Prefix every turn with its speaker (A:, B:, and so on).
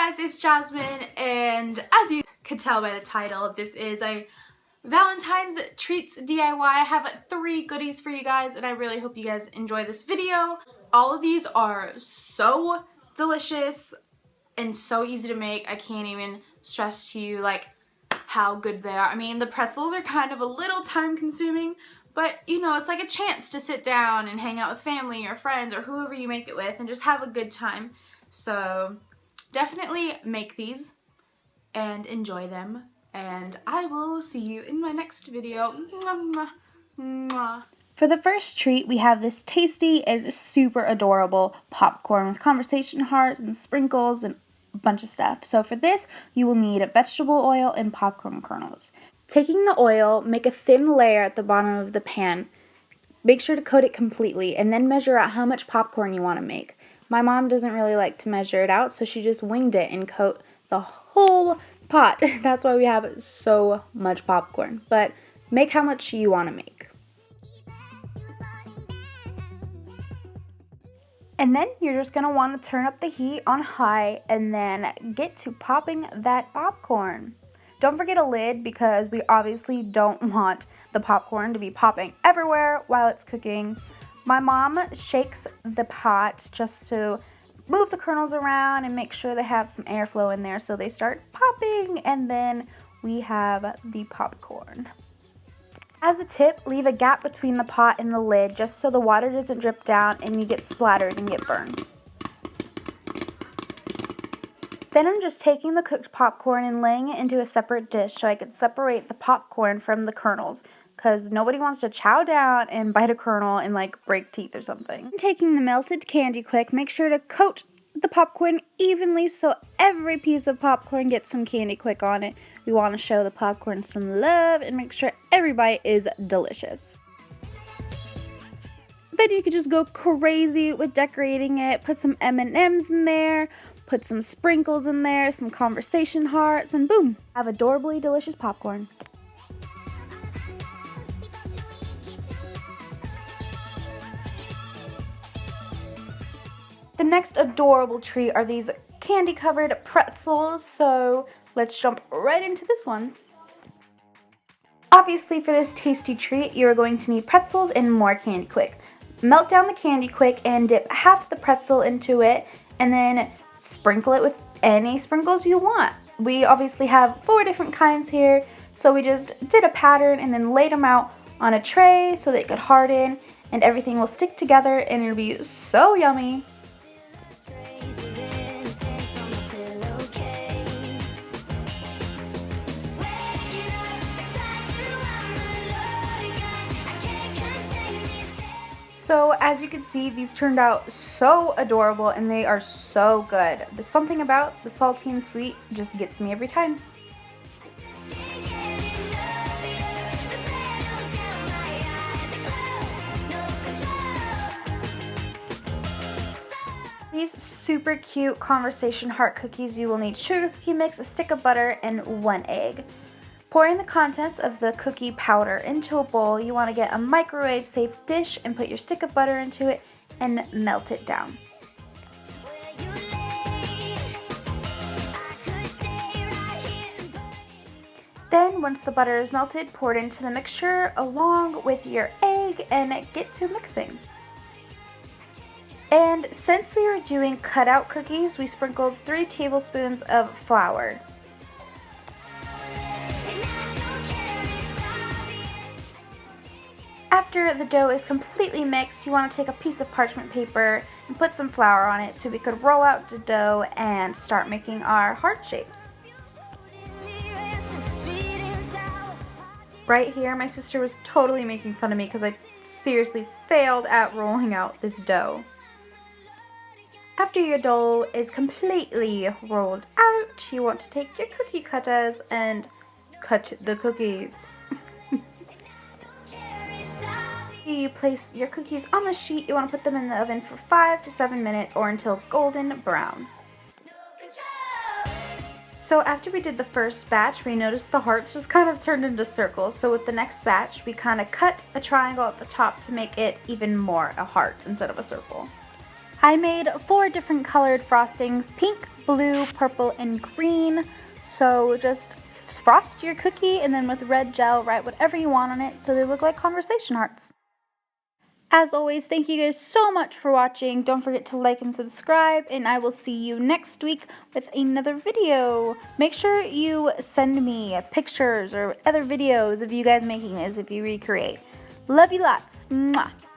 A: guys, it's Jasmine, and as you can tell by the title, this is a Valentine's Treats DIY. I have 3 goodies for you guys, and I really hope you guys enjoy this video. All of these are so delicious and so easy to make. I can't even stress to you like how good they are. I mean, the pretzels are kind of a little time consuming, but you know, it's like a chance to sit down and hang out with family or friends or whoever you make it with and just have a good time. So definitely make these and enjoy them, and I will see you in my next video. Mwah, mwah.
B: For the first treat, we have this tasty and super adorable popcorn with conversation hearts and sprinkles and a bunch of stuff. So for this, you will need vegetable oil and popcorn kernels. Taking the oil, make a thin layer at the bottom of the pan. Make sure to coat it completely and then measure out how much popcorn you want to make. My mom doesn't really like to measure it out, so she just winged it and coat the whole pot. That's why we have so much popcorn. But make how much you want to make. And then you're just going to want to turn up the heat on high and then get to popping that popcorn. Don't forget a lid because we obviously don't want the popcorn to be popping everywhere while it's cooking. My mom shakes the pot just to move the kernels around and make sure they have some airflow in there so they start popping, and then we have the popcorn. As a tip, leave a gap between the pot and the lid just so the water doesn't drip down and you get splattered and get burned. Then I'm just taking the cooked popcorn and laying it into a separate dish so I can separate the popcorn from the kernels, because nobody wants to chow down and bite a kernel and like break teeth or something. Taking the melted candy quick, make sure to coat the popcorn evenly so every piece of popcorn gets some candy quick on it. We want to show the popcorn some love and make sure every bite is delicious. Then you can just go crazy with decorating it. Put some M&Ms in there, put some sprinkles in there, some conversation hearts, and boom, have adorably delicious popcorn. The next adorable treat are these candy-covered pretzels, so let's jump right into this one. Obviously, for this tasty treat, you are going to need pretzels and more candy quick. Melt down the candy quick and dip half the pretzel into it, and then sprinkle it with any sprinkles you want. We obviously have 4 different kinds here, so we just did a pattern and then laid them out on a tray so they could harden, and everything will stick together and it'll be so yummy. So as you can see, these turned out so adorable and they are so good. There's something about the salty and sweet just gets me every time. These super cute conversation heart cookies, you will need sugar cookie mix, a stick of butter, and 1 egg. Pouring the contents of the cookie powder into a bowl, you want to get a microwave-safe dish and put your stick of butter into it and melt it down. Then, once the butter is melted, pour it into the mixture along with your egg and get to mixing. And since we were doing cutout cookies, we sprinkled 3 tablespoons of flour. After the dough is completely mixed, you want to take a piece of parchment paper and put some flour on it so we could roll out the dough and start making our heart shapes. Right here, my sister was totally making fun of me because I seriously failed at rolling out this dough. After your dough is completely rolled out, you want to take your cookie cutters and cut the cookies. You place your cookies on the sheet. You want to put them in the oven for 5 to 7 minutes or until golden brown. So after we did the first batch, we noticed the hearts just kind of turned into circles. So with the next batch, we kind of cut a triangle at the top to make it even more a heart instead of a circle. I made 4 different colored frostings: pink, blue, purple, and green. So just frost your cookie and then with red gel write whatever you want on it so they look like conversation hearts. As always, thank you guys so much for watching. Don't forget to like and subscribe, and I will see you next week with another video. Make sure you send me pictures or other videos of you guys making this if you recreate. Love you lots. Mwah.